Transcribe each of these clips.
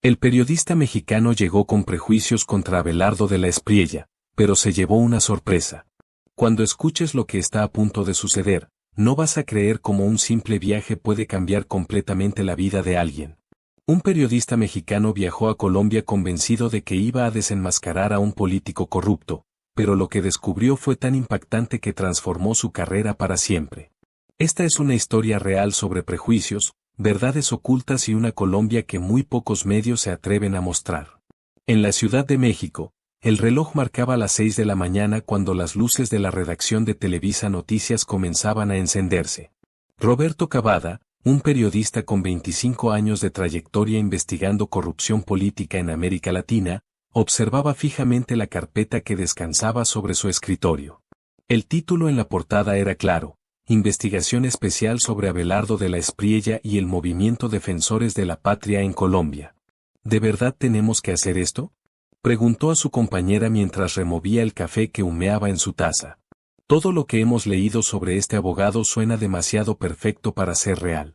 El periodista mexicano llegó con prejuicios contra Abelardo de la Espriella, pero se llevó una sorpresa. Cuando escuches lo que está a punto de suceder, no vas a creer cómo un simple viaje puede cambiar completamente la vida de alguien. Un periodista mexicano viajó a Colombia convencido de que iba a desenmascarar a un político corrupto, pero lo que descubrió fue tan impactante que transformó su carrera para siempre. Esta es una historia real sobre prejuicios, verdades ocultas y una Colombia que muy pocos medios se atreven a mostrar. En la Ciudad de México, el reloj marcaba las 6 de la mañana cuando las luces de la redacción de Televisa Noticias comenzaban a encenderse. Roberto Cavada, un periodista con 25 años de trayectoria investigando corrupción política en América Latina, observaba fijamente la carpeta que descansaba sobre su escritorio. El título en la portada era claro: Investigación especial sobre Abelardo de la Espriella y el movimiento Defensores de la Patria en Colombia. ¿De verdad tenemos que hacer esto?, preguntó a su compañera mientras removía el café que humeaba en su taza. Todo lo que hemos leído sobre este abogado suena demasiado perfecto para ser real.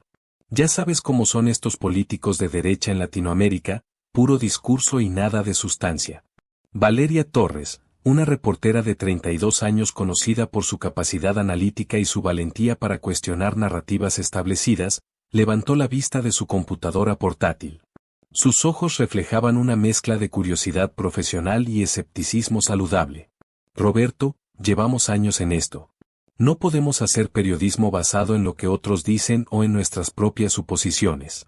Ya sabes cómo son estos políticos de derecha en Latinoamérica, puro discurso y nada de sustancia. Valeria Torres, una reportera de 32 años conocida por su capacidad analítica y su valentía para cuestionar narrativas establecidas, levantó la vista de su computadora portátil. Sus ojos reflejaban una mezcla de curiosidad profesional y escepticismo saludable. Roberto, llevamos años en esto. No podemos hacer periodismo basado en lo que otros dicen o en nuestras propias suposiciones.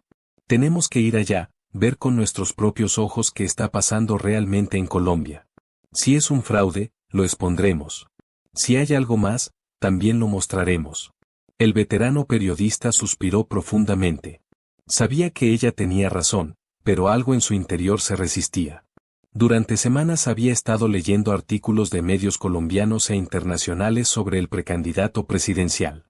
Tenemos que ir allá, ver con nuestros propios ojos qué está pasando realmente en Colombia. Si es un fraude, lo expondremos. Si hay algo más, también lo mostraremos. El veterano periodista suspiró profundamente. Sabía que ella tenía razón, pero algo en su interior se resistía. Durante semanas había estado leyendo artículos de medios colombianos e internacionales sobre el precandidato presidencial.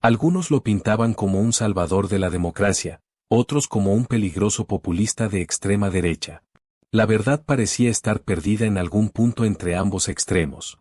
Algunos lo pintaban como un salvador de la democracia, otros como un peligroso populista de extrema derecha. La verdad parecía estar perdida en algún punto entre ambos extremos.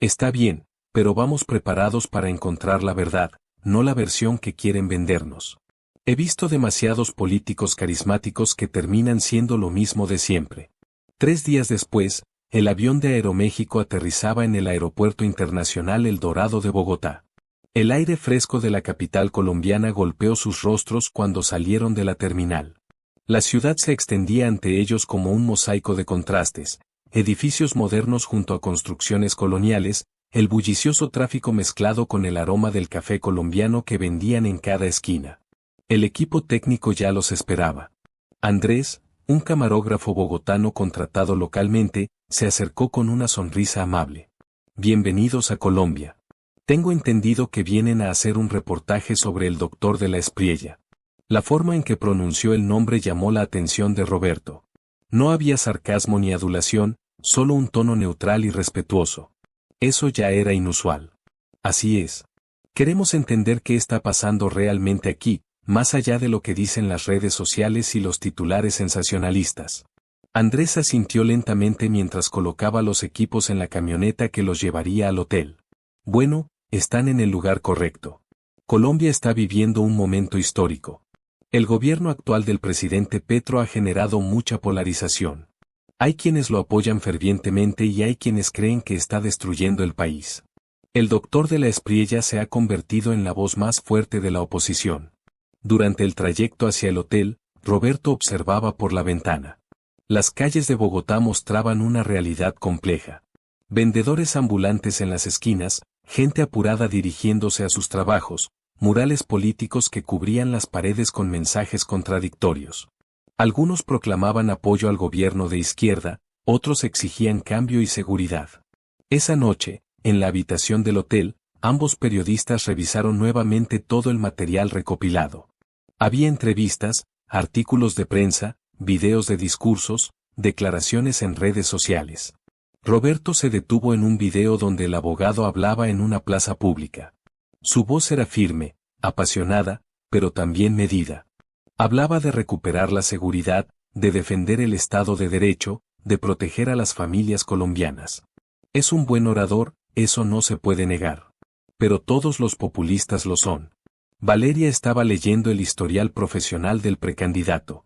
Está bien, pero vamos preparados para encontrar la verdad, no la versión que quieren vendernos. He visto demasiados políticos carismáticos que terminan siendo lo mismo de siempre. 3 días después, el avión de Aeroméxico aterrizaba en el Aeropuerto Internacional El Dorado de Bogotá. El aire fresco de la capital colombiana golpeó sus rostros cuando salieron de la terminal. La ciudad se extendía ante ellos como un mosaico de contrastes, edificios modernos junto a construcciones coloniales, el bullicioso tráfico mezclado con el aroma del café colombiano que vendían en cada esquina. El equipo técnico ya los esperaba. Andrés, un camarógrafo bogotano contratado localmente, se acercó con una sonrisa amable. Bienvenidos a Colombia. Tengo entendido que vienen a hacer un reportaje sobre el doctor de la Espriella. La forma en que pronunció el nombre llamó la atención de Roberto. No había sarcasmo ni adulación, solo un tono neutral y respetuoso. Eso ya era inusual. Así es. Queremos entender qué está pasando realmente aquí, más allá de lo que dicen las redes sociales y los titulares sensacionalistas. Andrés asintió lentamente mientras colocaba los equipos en la camioneta que los llevaría al hotel. Bueno, están en el lugar correcto. Colombia está viviendo un momento histórico. El gobierno actual del presidente Petro ha generado mucha polarización. Hay quienes lo apoyan fervientemente y hay quienes creen que está destruyendo el país. El doctor de la Espriella se ha convertido en la voz más fuerte de la oposición. Durante el trayecto hacia el hotel, Roberto observaba por la ventana. Las calles de Bogotá mostraban una realidad compleja. Vendedores ambulantes en las esquinas, gente apurada dirigiéndose a sus trabajos, murales políticos que cubrían las paredes con mensajes contradictorios. Algunos proclamaban apoyo al gobierno de izquierda, otros exigían cambio y seguridad. Esa noche, en la habitación del hotel, ambos periodistas revisaron nuevamente todo el material recopilado. Había entrevistas, artículos de prensa, videos de discursos, declaraciones en redes sociales. Roberto se detuvo en un video donde el abogado hablaba en una plaza pública. Su voz era firme, apasionada, pero también medida. Hablaba de recuperar la seguridad, de defender el Estado de Derecho, de proteger a las familias colombianas. Es un buen orador, eso no se puede negar. Pero todos los populistas lo son. Valeria estaba leyendo el historial profesional del precandidato.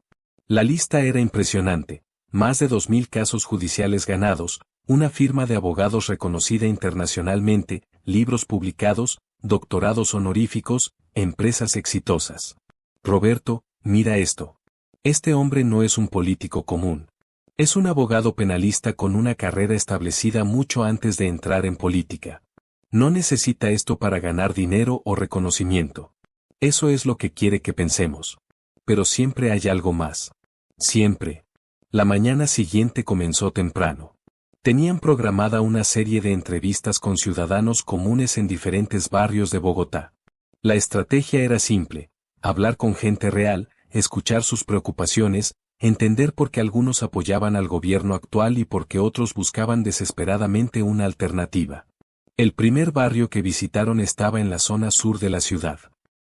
La lista era impresionante, más de 2000 casos judiciales ganados, una firma de abogados reconocida internacionalmente, libros publicados, doctorados honoríficos, empresas exitosas. Roberto, mira esto. Este hombre no es un político común. Es un abogado penalista con una carrera establecida mucho antes de entrar en política. No necesita esto para ganar dinero o reconocimiento. Eso es lo que quiere que pensemos. Pero siempre hay algo más. Siempre. La mañana siguiente comenzó temprano. Tenían programada una serie de entrevistas con ciudadanos comunes en diferentes barrios de Bogotá. La estrategia era simple: hablar con gente real, escuchar sus preocupaciones, entender por qué algunos apoyaban al gobierno actual y por qué otros buscaban desesperadamente una alternativa. El primer barrio que visitaron estaba en la zona sur de la ciudad.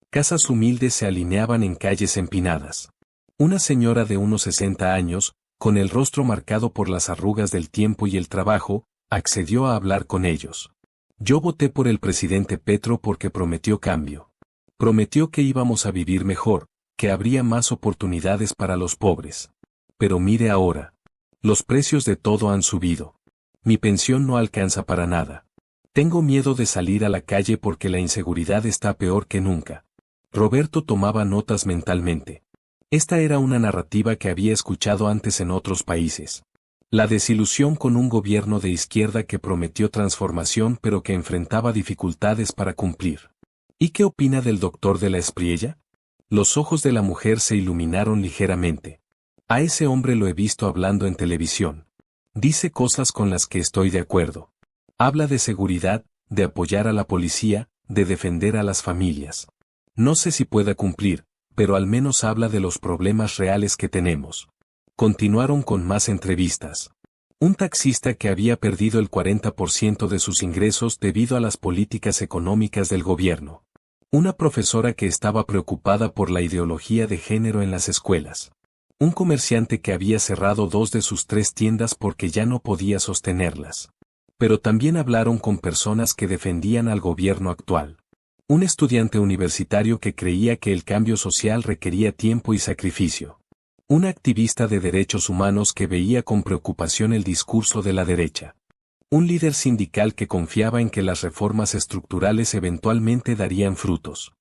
Casas humildes se alineaban en calles empinadas. Una señora de unos 60 años, con el rostro marcado por las arrugas del tiempo y el trabajo, accedió a hablar con ellos. Yo voté por el presidente Petro porque prometió cambio. Prometió que íbamos a vivir mejor, que habría más oportunidades para los pobres. Pero mire ahora. Los precios de todo han subido. Mi pensión no alcanza para nada. Tengo miedo de salir a la calle porque la inseguridad está peor que nunca. Roberto tomaba notas mentalmente. Esta era una narrativa que había escuchado antes en otros países. La desilusión con un gobierno de izquierda que prometió transformación pero que enfrentaba dificultades para cumplir. ¿Y qué opina del doctor de la Espriella? Los ojos de la mujer se iluminaron ligeramente. A ese hombre lo he visto hablando en televisión. Dice cosas con las que estoy de acuerdo. Habla de seguridad, de apoyar a la policía, de defender a las familias. No sé si pueda cumplir, pero al menos habla de los problemas reales que tenemos. Continuaron con más entrevistas. Un taxista que había perdido el 40% de sus ingresos debido a las políticas económicas del gobierno. Una profesora que estaba preocupada por la ideología de género en las escuelas. Un comerciante que había cerrado 2 de sus 3 tiendas porque ya no podía sostenerlas. Pero también hablaron con personas que defendían al gobierno actual. Un estudiante universitario que creía que el cambio social requería tiempo y sacrificio. Un activista de derechos humanos que veía con preocupación el discurso de la derecha. Un líder sindical que confiaba en que las reformas estructurales eventualmente darían frutos.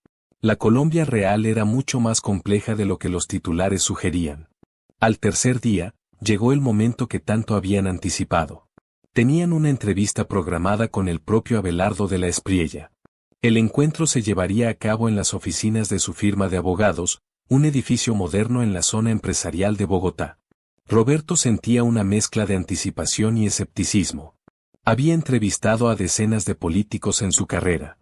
La Colombia real era mucho más compleja de lo que los titulares sugerían. Al tercer día, llegó el momento que tanto habían anticipado. Tenían una entrevista programada con el propio Abelardo de la Espriella. El encuentro se llevaría a cabo en las oficinas de su firma de abogados, un edificio moderno en la zona empresarial de Bogotá. Roberto sentía una mezcla de anticipación y escepticismo. Había entrevistado a decenas de políticos en su carrera.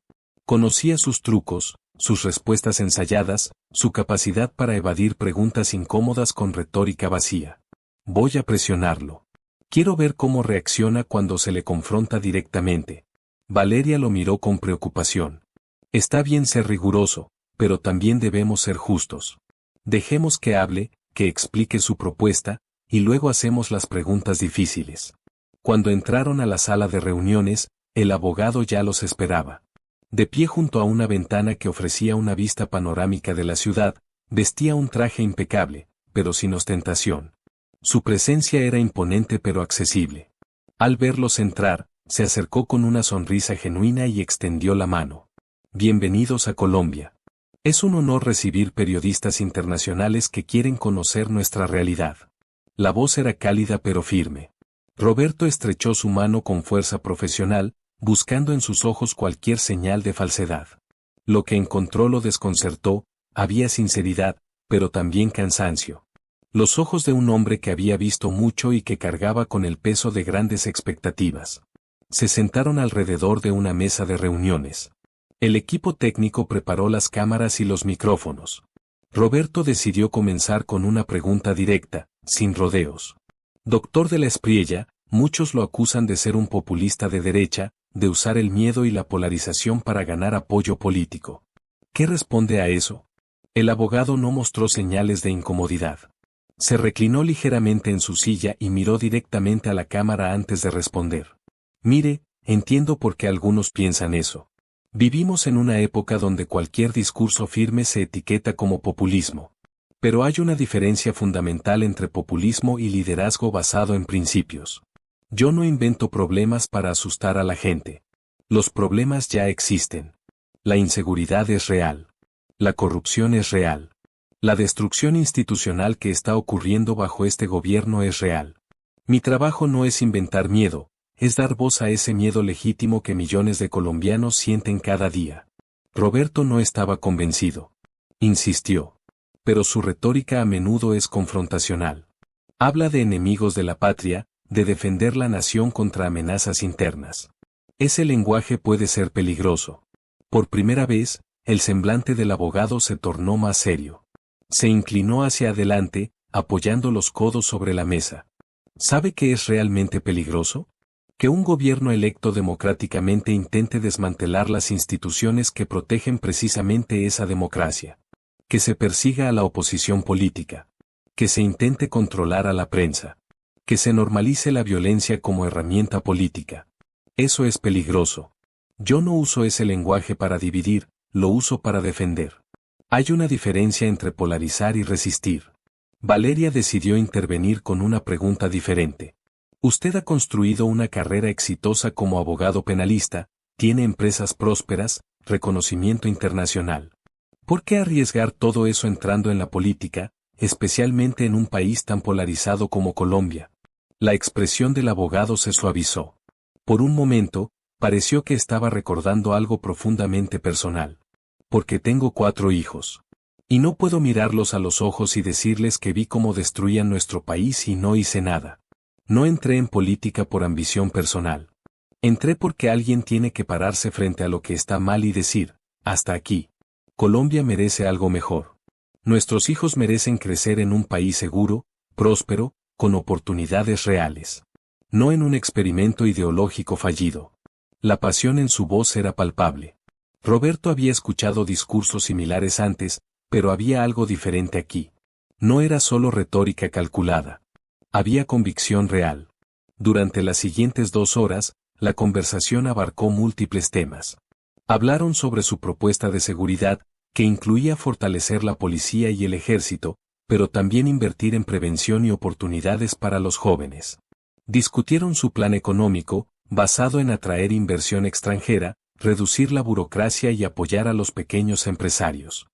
Conocía sus trucos, sus respuestas ensayadas, su capacidad para evadir preguntas incómodas con retórica vacía. Voy a presionarlo. Quiero ver cómo reacciona cuando se le confronta directamente. Valeria lo miró con preocupación. Está bien ser riguroso, pero también debemos ser justos. Dejemos que hable, que explique su propuesta, y luego hacemos las preguntas difíciles. Cuando entraron a la sala de reuniones, el abogado ya los esperaba. De pie junto a una ventana que ofrecía una vista panorámica de la ciudad, vestía un traje impecable, pero sin ostentación. Su presencia era imponente pero accesible. Al verlos entrar, se acercó con una sonrisa genuina y extendió la mano. Bienvenidos a Colombia. Es un honor recibir periodistas internacionales que quieren conocer nuestra realidad. La voz era cálida pero firme. Roberto estrechó su mano con fuerza profesional, buscando en sus ojos cualquier señal de falsedad. Lo que encontró lo desconcertó, había sinceridad, pero también cansancio. Los ojos de un hombre que había visto mucho y que cargaba con el peso de grandes expectativas. Se sentaron alrededor de una mesa de reuniones. El equipo técnico preparó las cámaras y los micrófonos. Roberto decidió comenzar con una pregunta directa, sin rodeos. Doctor de la Espriella, muchos lo acusan de ser un populista de derecha, de usar el miedo y la polarización para ganar apoyo político. ¿Qué responde a eso? El abogado no mostró señales de incomodidad. Se reclinó ligeramente en su silla y miró directamente a la cámara antes de responder. Mire, entiendo por qué algunos piensan eso. Vivimos en una época donde cualquier discurso firme se etiqueta como populismo. Pero hay una diferencia fundamental entre populismo y liderazgo basado en principios. Yo no invento problemas para asustar a la gente. Los problemas ya existen. La inseguridad es real. La corrupción es real. La destrucción institucional que está ocurriendo bajo este gobierno es real. Mi trabajo no es inventar miedo, es dar voz a ese miedo legítimo que millones de colombianos sienten cada día. Roberto no estaba convencido. Insistió. Pero su retórica a menudo es confrontacional. Habla de enemigos de la patria, de defender la nación contra amenazas internas. Ese lenguaje puede ser peligroso. Por primera vez, el semblante del abogado se tornó más serio. Se inclinó hacia adelante, apoyando los codos sobre la mesa. ¿Sabe qué es realmente peligroso? Que un gobierno electo democráticamente intente desmantelar las instituciones que protegen precisamente esa democracia. Que se persiga a la oposición política. Que se intente controlar a la prensa. Que se normalice la violencia como herramienta política. Eso es peligroso. Yo no uso ese lenguaje para dividir, lo uso para defender. Hay una diferencia entre polarizar y resistir. Valeria decidió intervenir con una pregunta diferente. Usted ha construido una carrera exitosa como abogado penalista, tiene empresas prósperas, reconocimiento internacional. ¿Por qué arriesgar todo eso entrando en la política, especialmente en un país tan polarizado como Colombia? La expresión del abogado se suavizó. Por un momento, pareció que estaba recordando algo profundamente personal. Porque tengo 4 hijos. Y no puedo mirarlos a los ojos y decirles que vi cómo destruían nuestro país y no hice nada. No entré en política por ambición personal. Entré porque alguien tiene que pararse frente a lo que está mal y decir, hasta aquí. Colombia merece algo mejor. Nuestros hijos merecen crecer en un país seguro, próspero, con oportunidades reales. No en un experimento ideológico fallido. La pasión en su voz era palpable. Roberto había escuchado discursos similares antes, pero había algo diferente aquí. No era solo retórica calculada. Había convicción real. Durante las siguientes 2 horas, la conversación abarcó múltiples temas. Hablaron sobre su propuesta de seguridad, que incluía fortalecer la policía y el ejército, pero también invertir en prevención y oportunidades para los jóvenes. Discutieron su plan económico, basado en atraer inversión extranjera, reducir la burocracia y apoyar a los pequeños empresarios.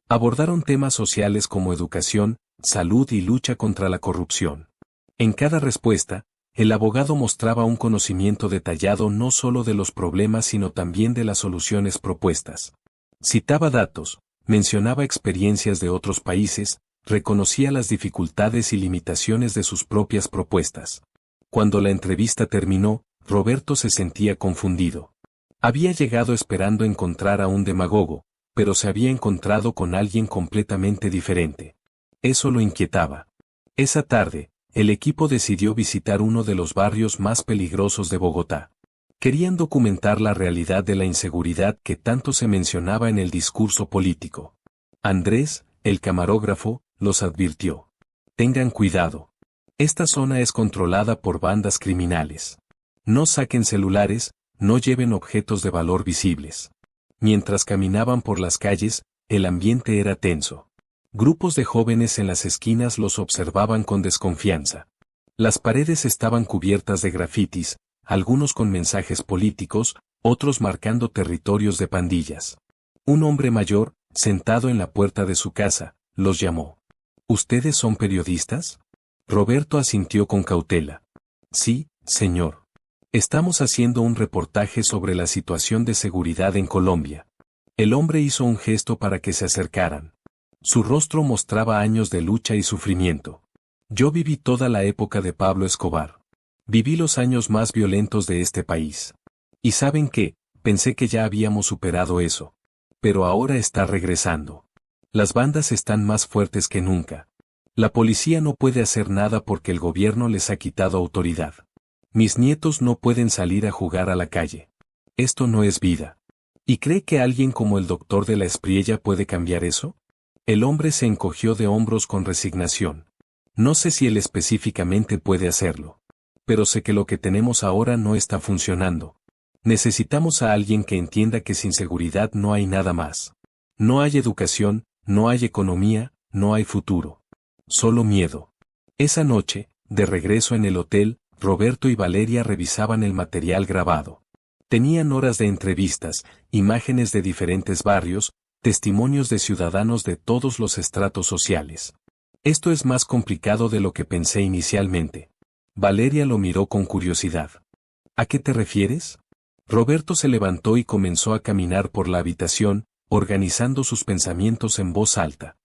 Abordaron temas sociales como educación, salud y lucha contra la corrupción. En cada respuesta, el abogado mostraba un conocimiento detallado no solo de los problemas sino también de las soluciones propuestas. Citaba datos, mencionaba experiencias de otros países, reconocía las dificultades y limitaciones de sus propias propuestas. Cuando la entrevista terminó, Roberto se sentía confundido. Había llegado esperando encontrar a un demagogo, pero se había encontrado con alguien completamente diferente. Eso lo inquietaba. Esa tarde, el equipo decidió visitar uno de los barrios más peligrosos de Bogotá. Querían documentar la realidad de la inseguridad que tanto se mencionaba en el discurso político. Andrés, el camarógrafo, los advirtió. Tengan cuidado. Esta zona es controlada por bandas criminales. No saquen celulares, no lleven objetos de valor visibles. Mientras caminaban por las calles, el ambiente era tenso. Grupos de jóvenes en las esquinas los observaban con desconfianza. Las paredes estaban cubiertas de grafitis, algunos con mensajes políticos, otros marcando territorios de pandillas. Un hombre mayor, sentado en la puerta de su casa, los llamó. ¿Ustedes son periodistas? Roberto asintió con cautela. Sí, señor. Estamos haciendo un reportaje sobre la situación de seguridad en Colombia. El hombre hizo un gesto para que se acercaran. Su rostro mostraba años de lucha y sufrimiento. Yo viví toda la época de Pablo Escobar. Viví los años más violentos de este país. ¿Y saben qué? Pensé que ya habíamos superado eso. Pero ahora está regresando. Las bandas están más fuertes que nunca. La policía no puede hacer nada porque el gobierno les ha quitado autoridad. Mis nietos no pueden salir a jugar a la calle. Esto no es vida. ¿Y cree que alguien como el doctor de la Espriella puede cambiar eso? El hombre se encogió de hombros con resignación. No sé si él específicamente puede hacerlo. Pero sé que lo que tenemos ahora no está funcionando. Necesitamos a alguien que entienda que sin seguridad no hay nada más. No hay educación, no hay economía, no hay futuro. Solo miedo. Esa noche, de regreso en el hotel, Roberto y Valeria revisaban el material grabado. Tenían horas de entrevistas, imágenes de diferentes barrios, testimonios de ciudadanos de todos los estratos sociales. Esto es más complicado de lo que pensé inicialmente. Valeria lo miró con curiosidad. ¿A qué te refieres? Roberto se levantó y comenzó a caminar por la habitación, organizando sus pensamientos en voz alta.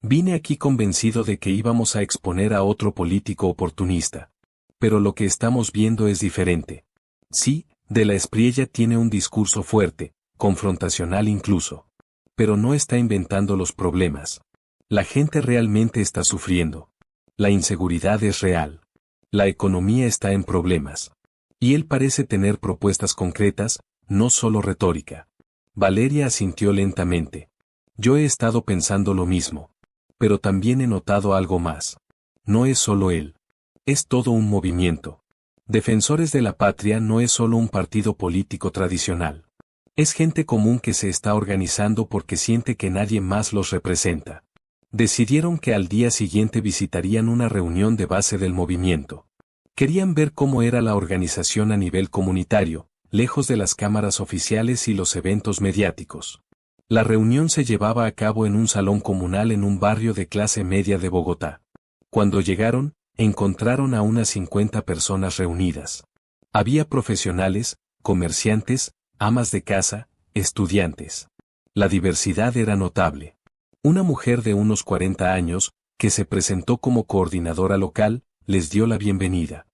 Vine aquí convencido de que íbamos a exponer a otro político oportunista. Pero lo que estamos viendo es diferente. Sí, De la Espriella tiene un discurso fuerte, confrontacional incluso. Pero no está inventando los problemas. La gente realmente está sufriendo. La inseguridad es real. La economía está en problemas. Y él parece tener propuestas concretas, no solo retórica. Valeria asintió lentamente. Yo he estado pensando lo mismo. Pero también he notado algo más. No es solo él. Es todo un movimiento. Defensores de la Patria no es solo un partido político tradicional. Es gente común que se está organizando porque siente que nadie más los representa. Decidieron que al día siguiente visitarían una reunión de base del movimiento. Querían ver cómo era la organización a nivel comunitario, lejos de las cámaras oficiales y los eventos mediáticos. La reunión se llevaba a cabo en un salón comunal en un barrio de clase media de Bogotá. Cuando llegaron, encontraron a unas 50 personas reunidas. Había profesionales, comerciantes, amas de casa, estudiantes. La diversidad era notable. Una mujer de unos 40 años, que se presentó como coordinadora local, les dio la bienvenida.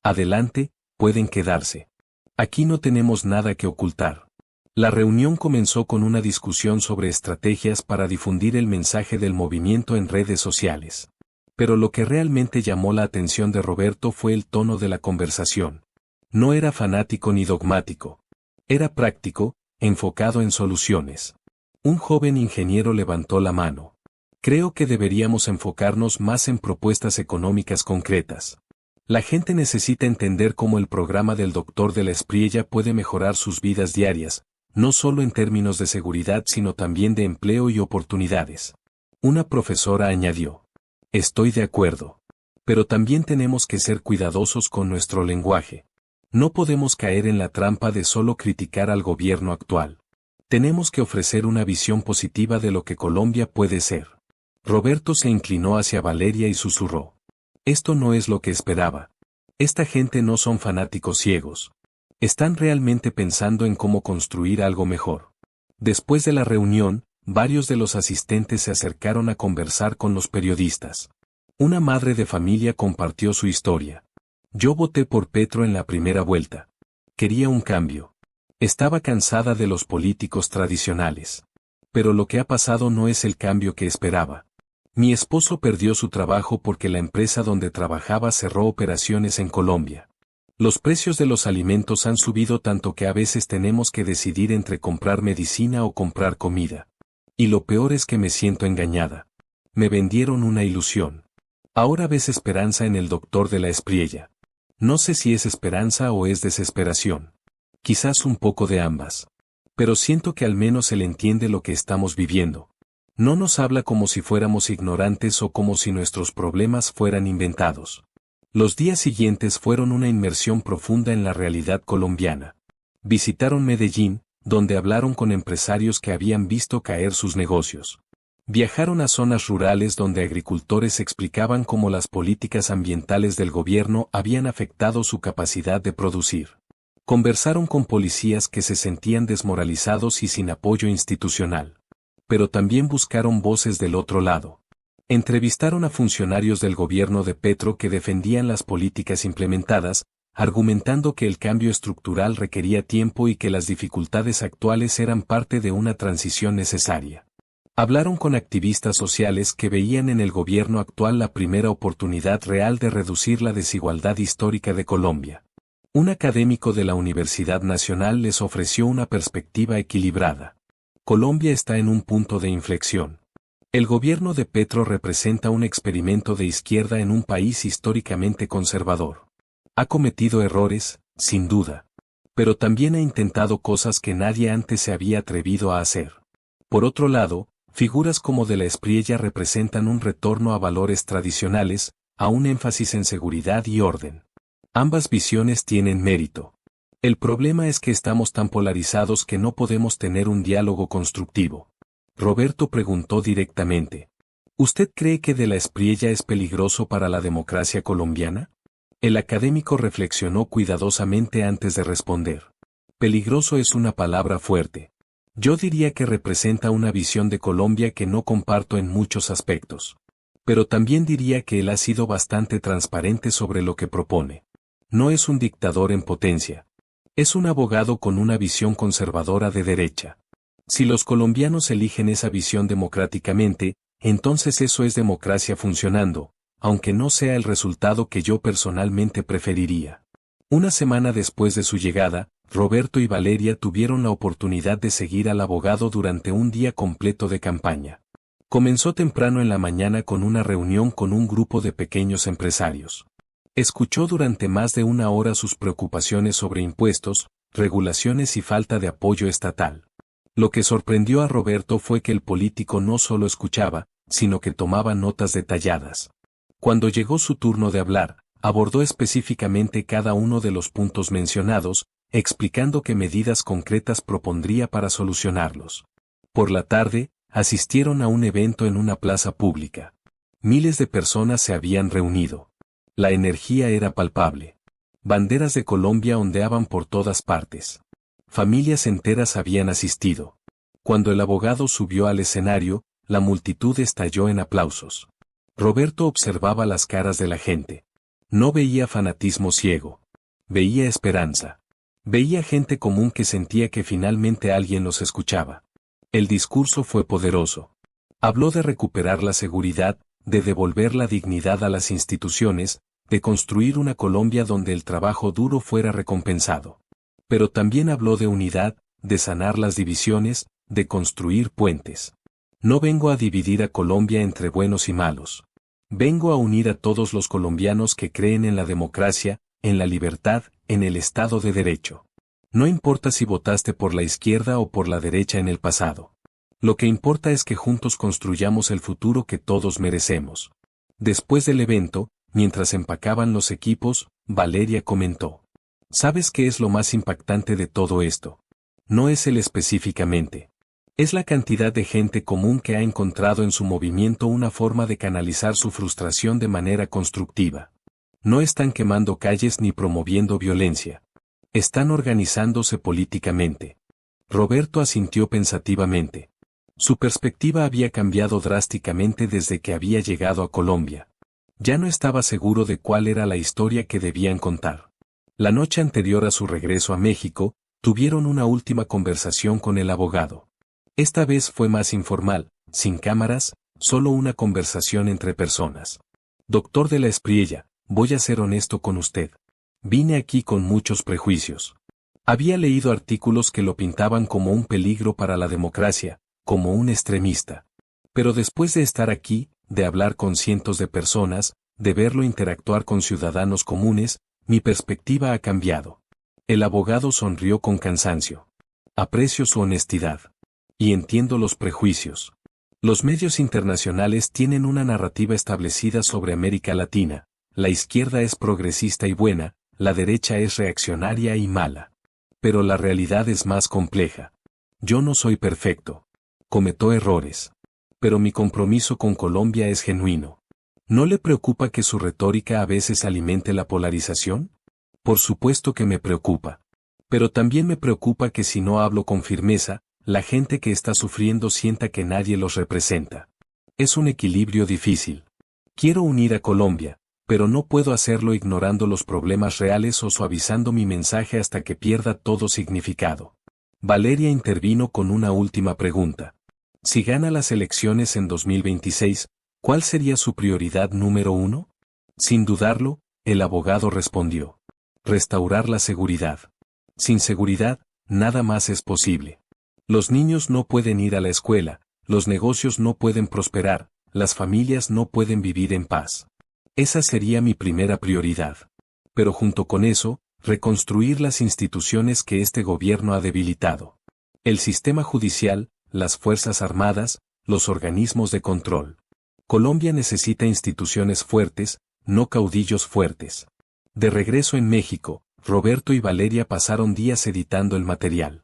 Adelante, pueden quedarse. Aquí no tenemos nada que ocultar. La reunión comenzó con una discusión sobre estrategias para difundir el mensaje del movimiento en redes sociales. Pero lo que realmente llamó la atención de Roberto fue el tono de la conversación. No era fanático ni dogmático. Era práctico, enfocado en soluciones. Un joven ingeniero levantó la mano. Creo que deberíamos enfocarnos más en propuestas económicas concretas. La gente necesita entender cómo el programa del doctor de la Espriella puede mejorar sus vidas diarias, no solo en términos de seguridad sino también de empleo y oportunidades. Una profesora añadió. Estoy de acuerdo. Pero también tenemos que ser cuidadosos con nuestro lenguaje. No podemos caer en la trampa de solo criticar al gobierno actual. Tenemos que ofrecer una visión positiva de lo que Colombia puede ser. Roberto se inclinó hacia Valeria y susurró. Esto no es lo que esperaba. Esta gente no son fanáticos ciegos. Están realmente pensando en cómo construir algo mejor. Después de la reunión, varios de los asistentes se acercaron a conversar con los periodistas. Una madre de familia compartió su historia. Yo voté por Petro en la primera vuelta. Quería un cambio. Estaba cansada de los políticos tradicionales. Pero lo que ha pasado no es el cambio que esperaba. Mi esposo perdió su trabajo porque la empresa donde trabajaba cerró operaciones en Colombia. Los precios de los alimentos han subido tanto que a veces tenemos que decidir entre comprar medicina o comprar comida. Y lo peor es que me siento engañada. Me vendieron una ilusión. Ahora ves esperanza en el doctor de la Espriella. No sé si es esperanza o es desesperación. Quizás un poco de ambas. Pero siento que al menos él entiende lo que estamos viviendo. No nos habla como si fuéramos ignorantes o como si nuestros problemas fueran inventados. Los días siguientes fueron una inmersión profunda en la realidad colombiana. Visitaron Medellín, donde hablaron con empresarios que habían visto caer sus negocios. Viajaron a zonas rurales donde agricultores explicaban cómo las políticas ambientales del gobierno habían afectado su capacidad de producir. Conversaron con policías que se sentían desmoralizados y sin apoyo institucional. Pero también buscaron voces del otro lado. Entrevistaron a funcionarios del gobierno de Petro que defendían las políticas implementadas, argumentando que el cambio estructural requería tiempo y que las dificultades actuales eran parte de una transición necesaria. Hablaron con activistas sociales que veían en el gobierno actual la primera oportunidad real de reducir la desigualdad histórica de Colombia. Un académico de la Universidad Nacional les ofreció una perspectiva equilibrada. Colombia está en un punto de inflexión. El gobierno de Petro representa un experimento de izquierda en un país históricamente conservador. Ha cometido errores, sin duda. Pero también ha intentado cosas que nadie antes se había atrevido a hacer. Por otro lado, Figuras como de la Espriella representan un retorno a valores tradicionales, a un énfasis en seguridad y orden. Ambas visiones tienen mérito. El problema es que estamos tan polarizados que no podemos tener un diálogo constructivo. Roberto preguntó directamente. ¿Usted cree que de la Espriella es peligroso para la democracia colombiana? El académico reflexionó cuidadosamente antes de responder. Peligroso es una palabra fuerte. Yo diría que representa una visión de Colombia que no comparto en muchos aspectos. Pero también diría que él ha sido bastante transparente sobre lo que propone. No es un dictador en potencia. Es un abogado con una visión conservadora de derecha. Si los colombianos eligen esa visión democráticamente, entonces eso es democracia funcionando, aunque no sea el resultado que yo personalmente preferiría. Una semana después de su llegada, Roberto y Valeria tuvieron la oportunidad de seguir al abogado durante un día completo de campaña. Comenzó temprano en la mañana con una reunión con un grupo de pequeños empresarios. Escuchó durante más de una hora sus preocupaciones sobre impuestos, regulaciones y falta de apoyo estatal. Lo que sorprendió a Roberto fue que el político no solo escuchaba, sino que tomaba notas detalladas. Cuando llegó su turno de hablar, abordó específicamente cada uno de los puntos mencionados, explicando qué medidas concretas propondría para solucionarlos. Por la tarde, asistieron a un evento en una plaza pública. Miles de personas se habían reunido. La energía era palpable. Banderas de Colombia ondeaban por todas partes. Familias enteras habían asistido. Cuando el abogado subió al escenario, la multitud estalló en aplausos. Roberto observaba las caras de la gente. No veía fanatismo ciego. Veía esperanza. Veía gente común que sentía que finalmente alguien los escuchaba. El discurso fue poderoso. Habló de recuperar la seguridad, de devolver la dignidad a las instituciones, de construir una Colombia donde el trabajo duro fuera recompensado. Pero también habló de unidad, de sanar las divisiones, de construir puentes. No vengo a dividir a Colombia entre buenos y malos. Vengo a unir a todos los colombianos que creen en la democracia, en la libertad, en el Estado de Derecho. No importa si votaste por la izquierda o por la derecha en el pasado. Lo que importa es que juntos construyamos el futuro que todos merecemos. Después del evento, mientras empacaban los equipos, Valeria comentó. ¿Sabes qué es lo más impactante de todo esto? No es él específicamente. Es la cantidad de gente común que ha encontrado en su movimiento una forma de canalizar su frustración de manera constructiva. No están quemando calles ni promoviendo violencia. Están organizándose políticamente. Roberto asintió pensativamente. Su perspectiva había cambiado drásticamente desde que había llegado a Colombia. Ya no estaba seguro de cuál era la historia que debían contar. La noche anterior a su regreso a México, tuvieron una última conversación con el abogado. Esta vez fue más informal, sin cámaras, solo una conversación entre personas. Doctor de la Espriella, voy a ser honesto con usted. Vine aquí con muchos prejuicios. Había leído artículos que lo pintaban como un peligro para la democracia, como un extremista. Pero después de estar aquí, de hablar con cientos de personas, de verlo interactuar con ciudadanos comunes, mi perspectiva ha cambiado. El abogado sonrió con cansancio. Aprecio su honestidad. Y entiendo los prejuicios. Los medios internacionales tienen una narrativa establecida sobre América Latina. La izquierda es progresista y buena, la derecha es reaccionaria y mala. Pero la realidad es más compleja. Yo no soy perfecto. Cometo errores. Pero mi compromiso con Colombia es genuino. ¿No le preocupa que su retórica a veces alimente la polarización? Por supuesto que me preocupa. Pero también me preocupa que si no hablo con firmeza, la gente que está sufriendo sienta que nadie los representa. Es un equilibrio difícil. Quiero unir a Colombia, pero no puedo hacerlo ignorando los problemas reales o suavizando mi mensaje hasta que pierda todo significado. Valeria intervino con una última pregunta. Si gana las elecciones en 2026, ¿cuál sería su prioridad número 1? Sin dudarlo, el abogado respondió. Restaurar la seguridad. Sin seguridad, nada más es posible. Los niños no pueden ir a la escuela, los negocios no pueden prosperar, las familias no pueden vivir en paz. Esa sería mi primera prioridad. Pero junto con eso, reconstruir las instituciones que este gobierno ha debilitado. El sistema judicial, las Fuerzas Armadas, los organismos de control. Colombia necesita instituciones fuertes, no caudillos fuertes. De regreso en México, Roberto y Valeria pasaron días editando el material.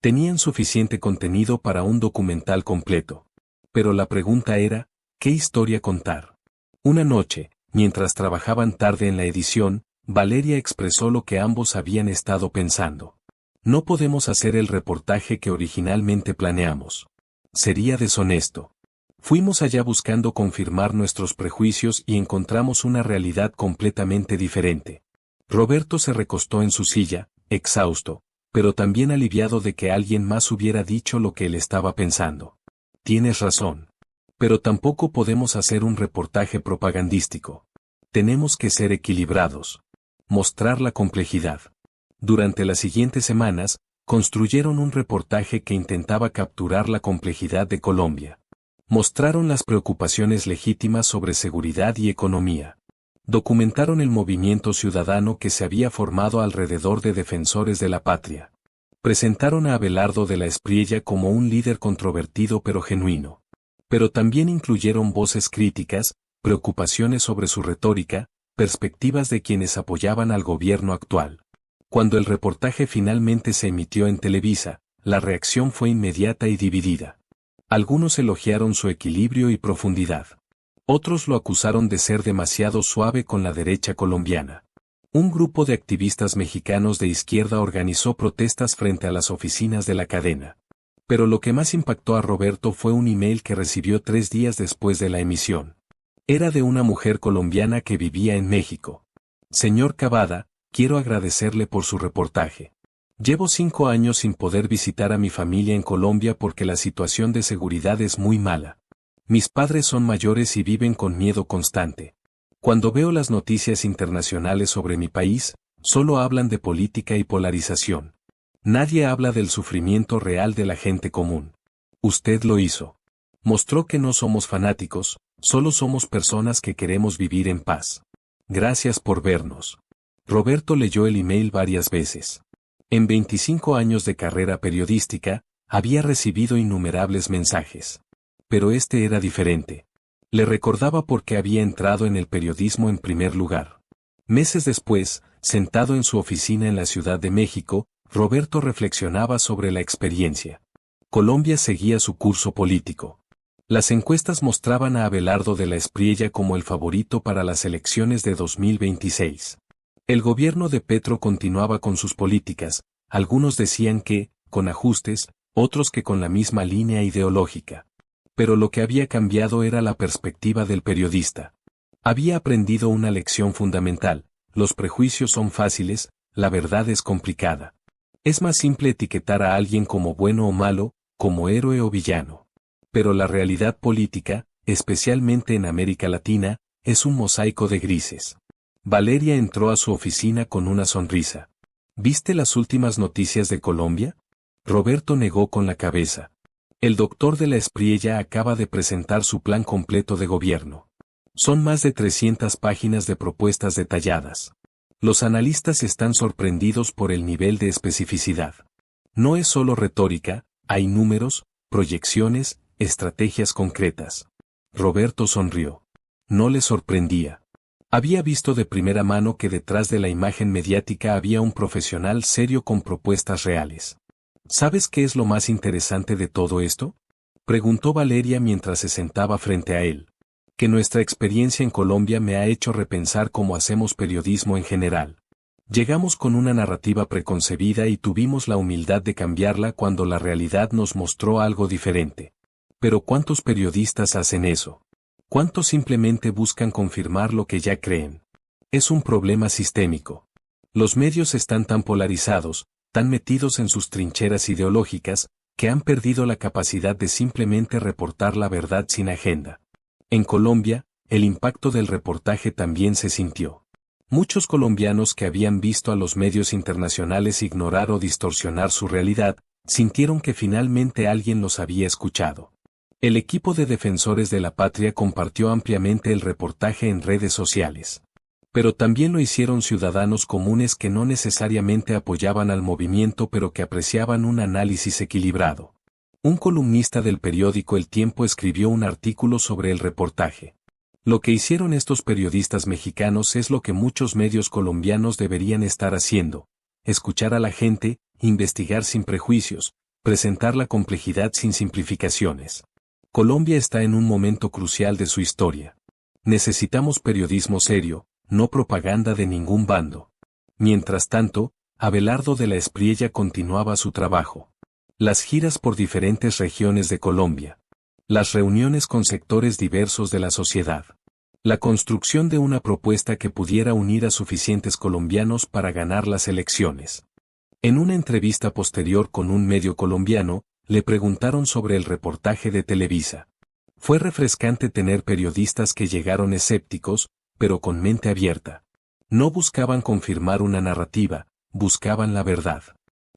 Tenían suficiente contenido para un documental completo. Pero la pregunta era, ¿qué historia contar? Una noche, mientras trabajaban tarde en la edición, Valeria expresó lo que ambos habían estado pensando. No podemos hacer el reportaje que originalmente planeamos. Sería deshonesto. Fuimos allá buscando confirmar nuestros prejuicios y encontramos una realidad completamente diferente. Roberto se recostó en su silla, exhausto, pero también aliviado de que alguien más hubiera dicho lo que él estaba pensando. Tienes razón. Pero tampoco podemos hacer un reportaje propagandístico. Tenemos que ser equilibrados. Mostrar la complejidad. Durante las siguientes semanas, construyeron un reportaje que intentaba capturar la complejidad de Colombia. Mostraron las preocupaciones legítimas sobre seguridad y economía. Documentaron el movimiento ciudadano que se había formado alrededor de defensores de la patria. Presentaron a Abelardo de la Espriella como un líder controvertido pero genuino. Pero también incluyeron voces críticas, preocupaciones sobre su retórica, perspectivas de quienes apoyaban al gobierno actual. Cuando el reportaje finalmente se emitió en Televisa, la reacción fue inmediata y dividida. Algunos elogiaron su equilibrio y profundidad. Otros lo acusaron de ser demasiado suave con la derecha colombiana. Un grupo de activistas mexicanos de izquierda organizó protestas frente a las oficinas de la cadena. Pero lo que más impactó a Roberto fue un email que recibió 3 días después de la emisión. Era de una mujer colombiana que vivía en México. Señor Cavada, quiero agradecerle por su reportaje. Llevo 5 años sin poder visitar a mi familia en Colombia porque la situación de seguridad es muy mala. Mis padres son mayores y viven con miedo constante. Cuando veo las noticias internacionales sobre mi país, solo hablan de política y polarización. Nadie habla del sufrimiento real de la gente común. Usted lo hizo. Mostró que no somos fanáticos, solo somos personas que queremos vivir en paz. Gracias por vernos. Roberto leyó el email varias veces. En 25 años de carrera periodística, había recibido innumerables mensajes. Pero este era diferente. Le recordaba por qué había entrado en el periodismo en primer lugar. Meses después, sentado en su oficina en la Ciudad de México, Roberto reflexionaba sobre la experiencia. Colombia seguía su curso político. Las encuestas mostraban a Abelardo de la Espriella como el favorito para las elecciones de 2026. El gobierno de Petro continuaba con sus políticas, algunos decían que, con ajustes, otros que con la misma línea ideológica. Pero lo que había cambiado era la perspectiva del periodista. Había aprendido una lección fundamental: los prejuicios son fáciles, la verdad es complicada. Es más simple etiquetar a alguien como bueno o malo, como héroe o villano. Pero la realidad política, especialmente en América Latina, es un mosaico de grises. Valeria entró a su oficina con una sonrisa. ¿Viste las últimas noticias de Colombia? Roberto negó con la cabeza. El doctor de la Espriella acaba de presentar su plan completo de gobierno. Son más de 300 páginas de propuestas detalladas. Los analistas están sorprendidos por el nivel de especificidad. No es solo retórica, hay números, proyecciones, estrategias concretas. Roberto sonrió. No le sorprendía. Había visto de primera mano que detrás de la imagen mediática había un profesional serio con propuestas reales. ¿Sabes qué es lo más interesante de todo esto? Preguntó Valeria mientras se sentaba frente a él. Que nuestra experiencia en Colombia me ha hecho repensar cómo hacemos periodismo en general. Llegamos con una narrativa preconcebida y tuvimos la humildad de cambiarla cuando la realidad nos mostró algo diferente. Pero ¿cuántos periodistas hacen eso? ¿Cuántos simplemente buscan confirmar lo que ya creen? Es un problema sistémico. Los medios están tan polarizados, tan metidos en sus trincheras ideológicas, que han perdido la capacidad de simplemente reportar la verdad sin agenda. En Colombia, el impacto del reportaje también se sintió. Muchos colombianos que habían visto a los medios internacionales ignorar o distorsionar su realidad, sintieron que finalmente alguien los había escuchado. El equipo de defensores de la patria compartió ampliamente el reportaje en redes sociales. Pero también lo hicieron ciudadanos comunes que no necesariamente apoyaban al movimiento pero que apreciaban un análisis equilibrado. Un columnista del periódico El Tiempo escribió un artículo sobre el reportaje. Lo que hicieron estos periodistas mexicanos es lo que muchos medios colombianos deberían estar haciendo: escuchar a la gente, investigar sin prejuicios, presentar la complejidad sin simplificaciones. Colombia está en un momento crucial de su historia. Necesitamos periodismo serio, no propaganda de ningún bando. Mientras tanto, Abelardo de la Espriella continuaba su trabajo. Las giras por diferentes regiones de Colombia. Las reuniones con sectores diversos de la sociedad. La construcción de una propuesta que pudiera unir a suficientes colombianos para ganar las elecciones. En una entrevista posterior con un medio colombiano, le preguntaron sobre el reportaje de Televisa. Fue refrescante tener periodistas que llegaron escépticos, pero con mente abierta. No buscaban confirmar una narrativa, buscaban la verdad.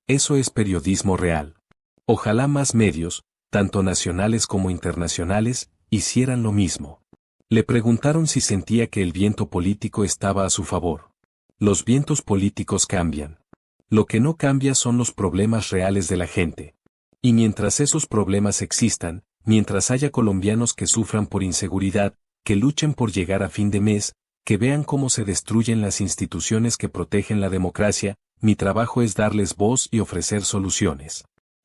Eso es periodismo real. Ojalá más medios, tanto nacionales como internacionales, hicieran lo mismo. Le preguntaron si sentía que el viento político estaba a su favor. Los vientos políticos cambian. Lo que no cambia son los problemas reales de la gente. Y mientras esos problemas existan, mientras haya colombianos que sufran por inseguridad, que luchen por llegar a fin de mes, que vean cómo se destruyen las instituciones que protegen la democracia, mi trabajo es darles voz y ofrecer soluciones.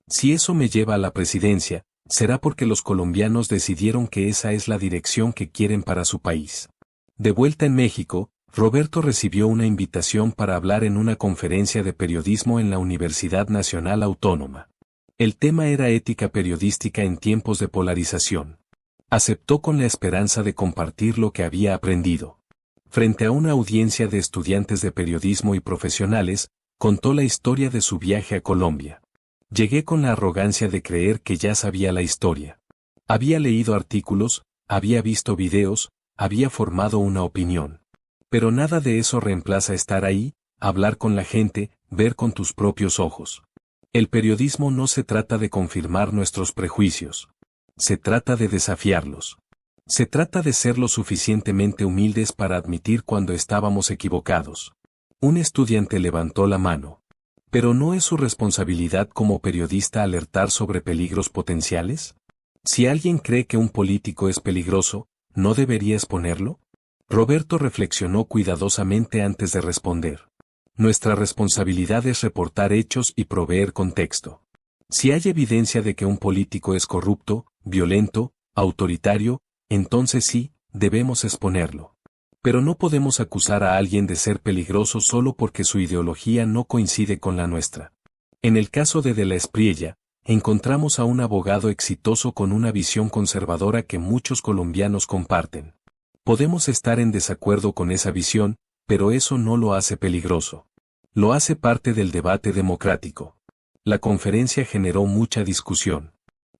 Si eso me lleva a la presidencia, será porque los colombianos decidieron que esa es la dirección que quieren para su país. De vuelta en México, Roberto recibió una invitación para hablar en una conferencia de periodismo en la Universidad Nacional Autónoma. El tema era ética periodística en tiempos de polarización. Aceptó con la esperanza de compartir lo que había aprendido. Frente a una audiencia de estudiantes de periodismo y profesionales, contó la historia de su viaje a Colombia. Llegué con la arrogancia de creer que ya sabía la historia. Había leído artículos, había visto videos, había formado una opinión. Pero nada de eso reemplaza estar ahí, hablar con la gente, ver con tus propios ojos. El periodismo no se trata de confirmar nuestros prejuicios. Se trata de desafiarlos. Se trata de ser lo suficientemente humildes para admitir cuando estábamos equivocados. Un estudiante levantó la mano. ¿Pero no es su responsabilidad como periodista alertar sobre peligros potenciales? Si alguien cree que un político es peligroso, ¿no debería exponerlo? Roberto reflexionó cuidadosamente antes de responder. Nuestra responsabilidad es reportar hechos y proveer contexto. Si hay evidencia de que un político es corrupto, violento, autoritario, entonces sí, debemos exponerlo. Pero no podemos acusar a alguien de ser peligroso solo porque su ideología no coincide con la nuestra. En el caso de la Espriella, encontramos a un abogado exitoso con una visión conservadora que muchos colombianos comparten. Podemos estar en desacuerdo con esa visión, pero eso no lo hace peligroso. Lo hace parte del debate democrático. La conferencia generó mucha discusión.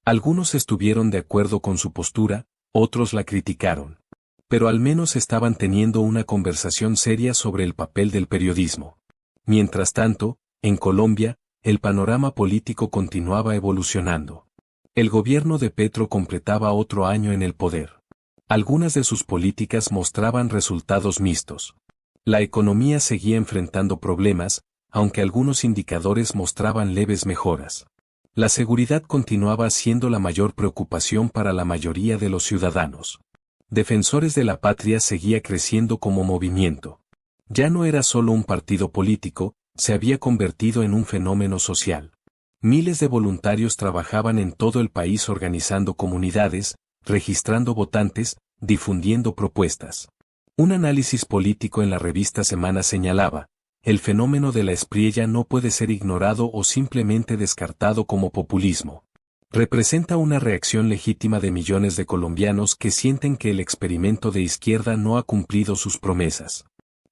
Algunos estuvieron de acuerdo con su postura, otros la criticaron. Pero al menos estaban teniendo una conversación seria sobre el papel del periodismo. Mientras tanto, en Colombia, el panorama político continuaba evolucionando. El gobierno de Petro completaba otro año en el poder. Algunas de sus políticas mostraban resultados mixtos. La economía seguía enfrentando problemas, aunque algunos indicadores mostraban leves mejoras. La seguridad continuaba siendo la mayor preocupación para la mayoría de los ciudadanos. Defensores de la Patria seguía creciendo como movimiento. Ya no era solo un partido político, se había convertido en un fenómeno social. Miles de voluntarios trabajaban en todo el país organizando comunidades, registrando votantes, difundiendo propuestas. Un análisis político en la revista Semana señalaba: el fenómeno de la Espriella no puede ser ignorado o simplemente descartado como populismo. Representa una reacción legítima de millones de colombianos que sienten que el experimento de izquierda no ha cumplido sus promesas.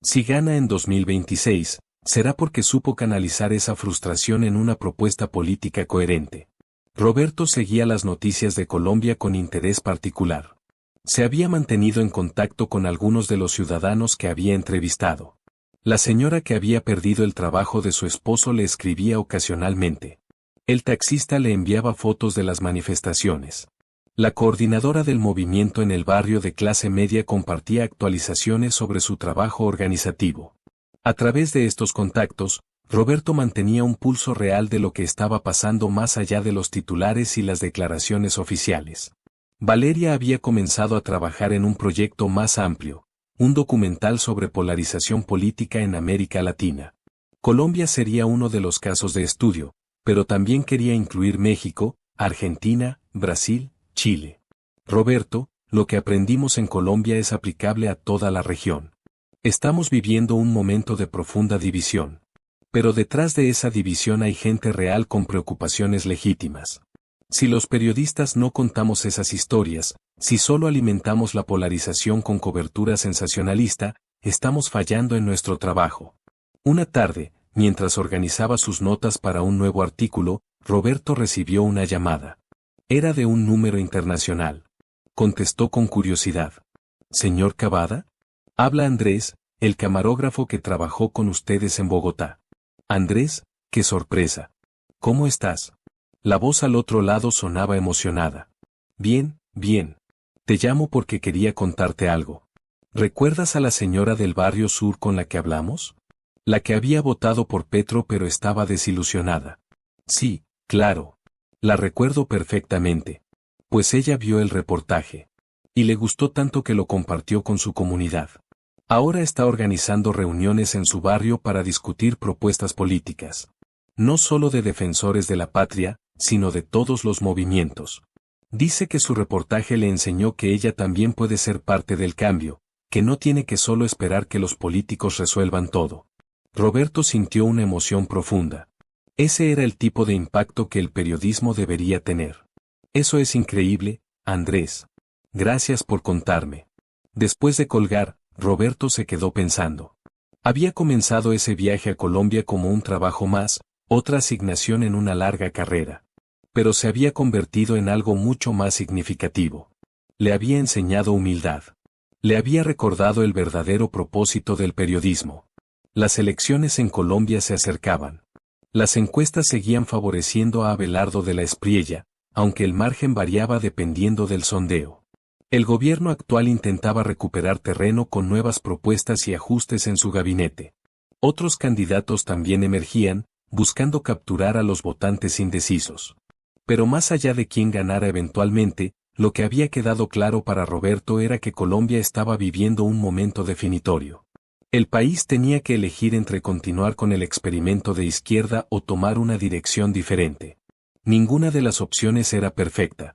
Si gana en 2026, será porque supo canalizar esa frustración en una propuesta política coherente. Roberto seguía las noticias de Colombia con interés particular. Se había mantenido en contacto con algunos de los ciudadanos que había entrevistado. La señora que había perdido el trabajo de su esposo le escribía ocasionalmente. El taxista le enviaba fotos de las manifestaciones. La coordinadora del movimiento en el barrio de clase media compartía actualizaciones sobre su trabajo organizativo. A través de estos contactos, Roberto mantenía un pulso real de lo que estaba pasando más allá de los titulares y las declaraciones oficiales. Valeria había comenzado a trabajar en un proyecto más amplio, un documental sobre polarización política en América Latina. Colombia sería uno de los casos de estudio, pero también quería incluir México, Argentina, Brasil, Chile. Roberto, lo que aprendimos en Colombia es aplicable a toda la región. Estamos viviendo un momento de profunda división. Pero detrás de esa división hay gente real con preocupaciones legítimas. Si los periodistas no contamos esas historias, si solo alimentamos la polarización con cobertura sensacionalista, estamos fallando en nuestro trabajo. Una tarde, mientras organizaba sus notas para un nuevo artículo, Roberto recibió una llamada. Era de un número internacional. Contestó con curiosidad. ¿Señor Cavada? Habla Andrés, el camarógrafo que trabajó con ustedes en Bogotá. Andrés, qué sorpresa. ¿Cómo estás? La voz al otro lado sonaba emocionada. Bien, bien. Te llamo porque quería contarte algo. ¿Recuerdas a la señora del barrio sur con la que hablamos? La que había votado por Petro pero estaba desilusionada. Sí, claro. La recuerdo perfectamente. Pues ella vio el reportaje. Y le gustó tanto que lo compartió con su comunidad. Ahora está organizando reuniones en su barrio para discutir propuestas políticas. No solo de defensores de la patria, sino de todos los movimientos. Dice que su reportaje le enseñó que ella también puede ser parte del cambio, que no tiene que solo esperar que los políticos resuelvan todo. Roberto sintió una emoción profunda. Ese era el tipo de impacto que el periodismo debería tener. Eso es increíble, Andrés. Gracias por contarme. Después de colgar, Roberto se quedó pensando. Había comenzado ese viaje a Colombia como un trabajo más, otra asignación en una larga carrera. Pero se había convertido en algo mucho más significativo. Le había enseñado humildad. Le había recordado el verdadero propósito del periodismo. Las elecciones en Colombia se acercaban. Las encuestas seguían favoreciendo a Abelardo de la Espriella, aunque el margen variaba dependiendo del sondeo. El gobierno actual intentaba recuperar terreno con nuevas propuestas y ajustes en su gabinete. Otros candidatos también emergían, buscando capturar a los votantes indecisos. Pero más allá de quién ganara eventualmente, lo que había quedado claro para Roberto era que Colombia estaba viviendo un momento definitorio. El país tenía que elegir entre continuar con el experimento de izquierda o tomar una dirección diferente. Ninguna de las opciones era perfecta.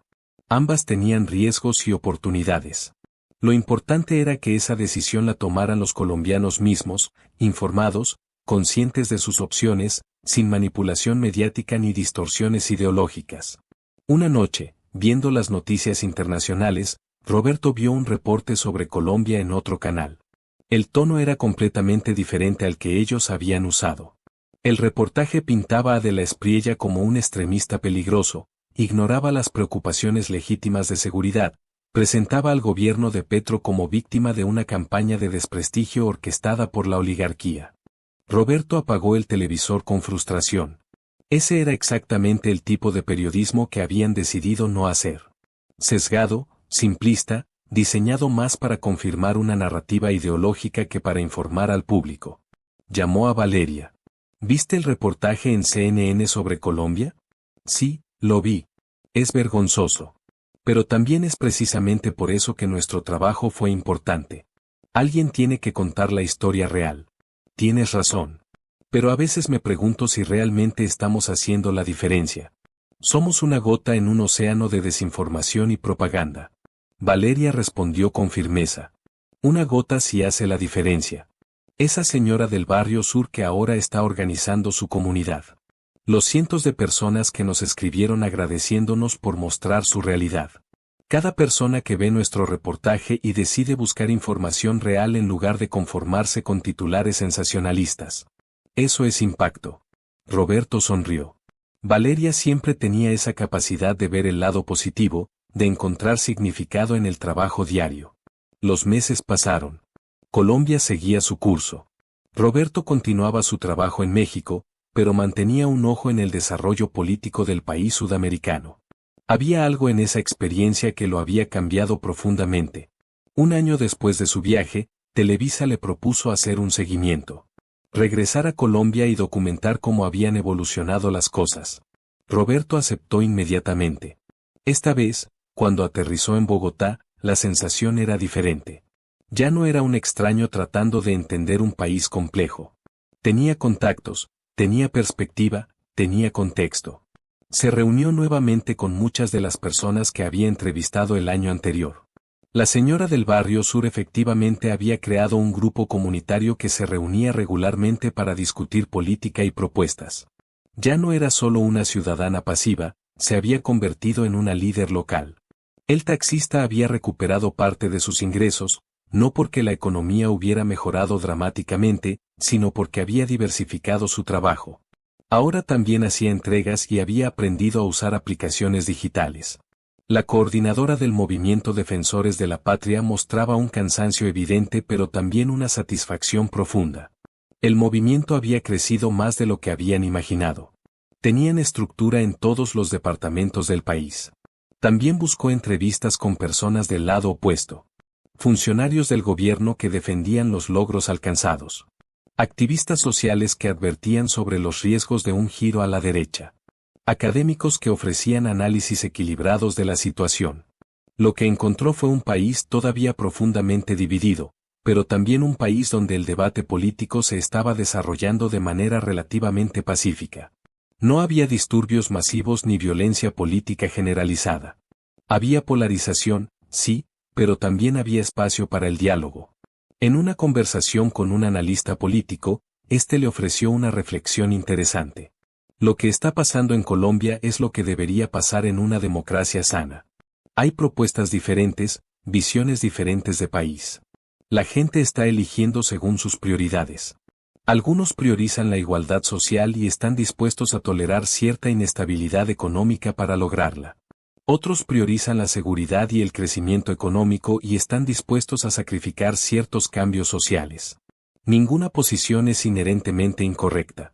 Ambas tenían riesgos y oportunidades. Lo importante era que esa decisión la tomaran los colombianos mismos, informados, conscientes de sus opciones, sin manipulación mediática ni distorsiones ideológicas. Una noche, viendo las noticias internacionales, Roberto vio un reporte sobre Colombia en otro canal. El tono era completamente diferente al que ellos habían usado. El reportaje pintaba a de la Espriella como un extremista peligroso, ignoraba las preocupaciones legítimas de seguridad, presentaba al gobierno de Petro como víctima de una campaña de desprestigio orquestada por la oligarquía. Roberto apagó el televisor con frustración. Ese era exactamente el tipo de periodismo que habían decidido no hacer. Sesgado, simplista, diseñado más para confirmar una narrativa ideológica que para informar al público. Llamó a Valeria. ¿Viste el reportaje en CNN sobre Colombia? Sí, lo vi. Es vergonzoso. Pero también es precisamente por eso que nuestro trabajo fue importante. Alguien tiene que contar la historia real. Tienes razón. Pero a veces me pregunto si realmente estamos haciendo la diferencia. Somos una gota en un océano de desinformación y propaganda. Valeria respondió con firmeza. Una gota sí hace la diferencia. Esa señora del barrio sur que ahora está organizando su comunidad. Los cientos de personas que nos escribieron agradeciéndonos por mostrar su realidad. Cada persona que ve nuestro reportaje y decide buscar información real en lugar de conformarse con titulares sensacionalistas. Eso es impacto. Roberto sonrió. Valeria siempre tenía esa capacidad de ver el lado positivo, de encontrar significado en el trabajo diario. Los meses pasaron. Colombia seguía su curso. Roberto continuaba su trabajo en México, pero mantenía un ojo en el desarrollo político del país sudamericano. Había algo en esa experiencia que lo había cambiado profundamente. Un año después de su viaje, Televisa le propuso hacer un seguimiento. regresar a Colombia y documentar cómo habían evolucionado las cosas. Roberto aceptó inmediatamente. Esta vez, cuando aterrizó en Bogotá, la sensación era diferente. Ya no era un extraño tratando de entender un país complejo. Tenía contactos, tenía perspectiva, tenía contexto. Se reunió nuevamente con muchas de las personas que había entrevistado el año anterior. La señora del barrio sur efectivamente había creado un grupo comunitario que se reunía regularmente para discutir política y propuestas. Ya no era solo una ciudadana pasiva, se había convertido en una líder local. El taxista había recuperado parte de sus ingresos, no porque la economía hubiera mejorado dramáticamente, sino porque había diversificado su trabajo. Ahora también hacía entregas y había aprendido a usar aplicaciones digitales. La coordinadora del movimiento Defensores de la Patria mostraba un cansancio evidente pero también una satisfacción profunda. El movimiento había crecido más de lo que habían imaginado. Tenían estructura en todos los departamentos del país. También buscó entrevistas con personas del lado opuesto. Funcionarios del gobierno que defendían los logros alcanzados. Activistas sociales que advertían sobre los riesgos de un giro a la derecha. Académicos que ofrecían análisis equilibrados de la situación. Lo que encontró fue un país todavía profundamente dividido, pero también un país donde el debate político se estaba desarrollando de manera relativamente pacífica. No había disturbios masivos ni violencia política generalizada. Había polarización, sí, pero también había espacio para el diálogo. En una conversación con un analista político, le ofreció una reflexión interesante. Lo que está pasando en Colombia es lo que debería pasar en una democracia sana. Hay propuestas diferentes, visiones diferentes de país. La gente está eligiendo según sus prioridades. Algunos priorizan la igualdad social y están dispuestos a tolerar cierta inestabilidad económica para lograrla. Otros priorizan la seguridad y el crecimiento económico y están dispuestos a sacrificar ciertos cambios sociales. Ninguna posición es inherentemente incorrecta.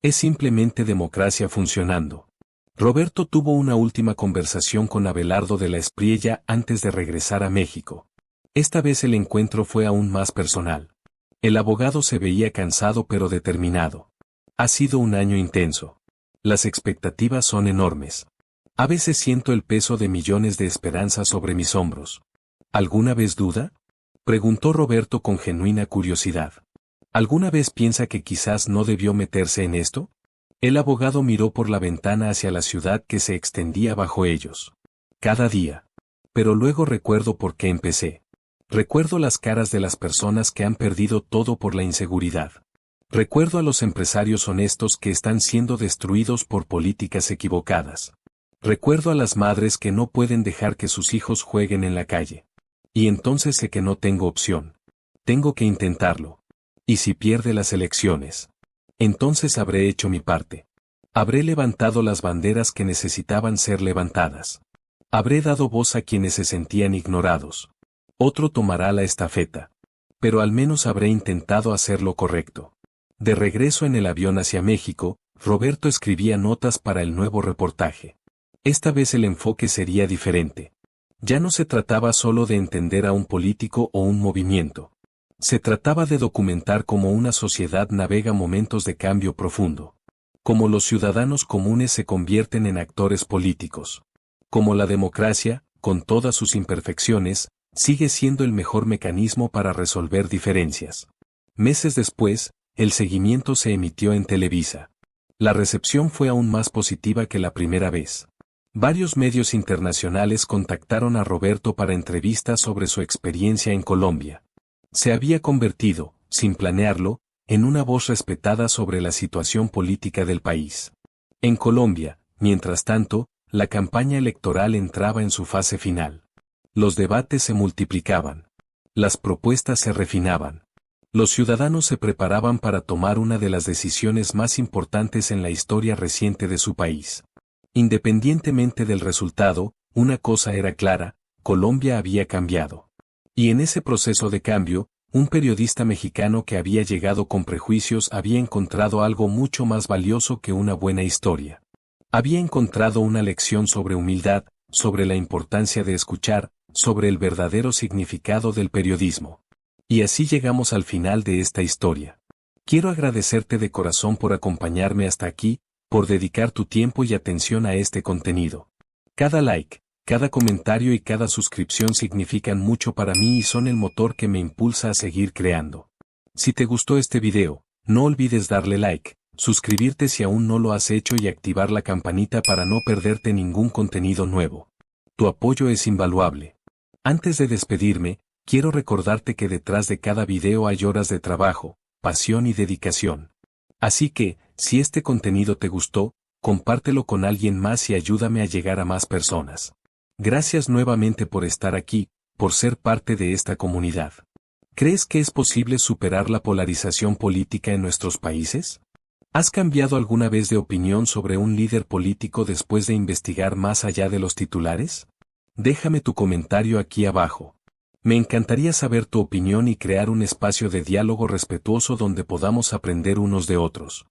Es simplemente democracia funcionando. Roberto tuvo una última conversación con Abelardo de la Espriella antes de regresar a México. Esta vez el encuentro fue aún más personal. El abogado se veía cansado pero determinado. Ha sido un año intenso. Las expectativas son enormes. A veces siento el peso de millones de esperanzas sobre mis hombros. ¿Alguna vez duda? Preguntó Roberto con genuina curiosidad. ¿Alguna vez piensa que quizás no debió meterse en esto? El abogado miró por la ventana hacia la ciudad que se extendía bajo ellos. Cada día. Pero luego recuerdo por qué empecé. Recuerdo las caras de las personas que han perdido todo por la inseguridad. Recuerdo a los empresarios honestos que están siendo destruidos por políticas equivocadas. Recuerdo a las madres que no pueden dejar que sus hijos jueguen en la calle. Y entonces sé que no tengo opción. Tengo que intentarlo. Y si pierde las elecciones, entonces habré hecho mi parte. Habré levantado las banderas que necesitaban ser levantadas. Habré dado voz a quienes se sentían ignorados. Otro tomará la estafeta. Pero al menos habré intentado hacer lo correcto. De regreso en el avión hacia México, Roberto escribía notas para el nuevo reportaje. Esta vez el enfoque sería diferente. Ya no se trataba solo de entender a un político o un movimiento. Se trataba de documentar cómo una sociedad navega momentos de cambio profundo. Cómo los ciudadanos comunes se convierten en actores políticos. Cómo la democracia, con todas sus imperfecciones, sigue siendo el mejor mecanismo para resolver diferencias. Meses después, el seguimiento se emitió en Televisa. La recepción fue aún más positiva que la primera vez. Varios medios internacionales contactaron a Roberto para entrevistas sobre su experiencia en Colombia. Se había convertido, sin planearlo, en una voz respetada sobre la situación política del país. En Colombia, mientras tanto, la campaña electoral entraba en su fase final. Los debates se multiplicaban. Las propuestas se refinaban. Los ciudadanos se preparaban para tomar una de las decisiones más importantes en la historia reciente de su país. Independientemente del resultado, una cosa era clara: Colombia había cambiado. Y en ese proceso de cambio, un periodista mexicano que había llegado con prejuicios había encontrado algo mucho más valioso que una buena historia. Había encontrado una lección sobre humildad, sobre la importancia de escuchar, sobre el verdadero significado del periodismo. Y así llegamos al final de esta historia. Quiero agradecerte de corazón por acompañarme hasta aquí, por dedicar tu tiempo y atención a este contenido. Cada like, cada comentario y cada suscripción significan mucho para mí y son el motor que me impulsa a seguir creando. Si te gustó este video, no olvides darle like, suscribirte si aún no lo has hecho y activar la campanita para no perderte ningún contenido nuevo. Tu apoyo es invaluable. Antes de despedirme, quiero recordarte que detrás de cada video hay horas de trabajo, pasión y dedicación. Así que, si este contenido te gustó, compártelo con alguien más y ayúdame a llegar a más personas. Gracias nuevamente por estar aquí, por ser parte de esta comunidad. ¿Crees que es posible superar la polarización política en nuestros países? ¿Has cambiado alguna vez de opinión sobre un líder político después de investigar más allá de los titulares? Déjame tu comentario aquí abajo. Me encantaría saber tu opinión y crear un espacio de diálogo respetuoso donde podamos aprender unos de otros.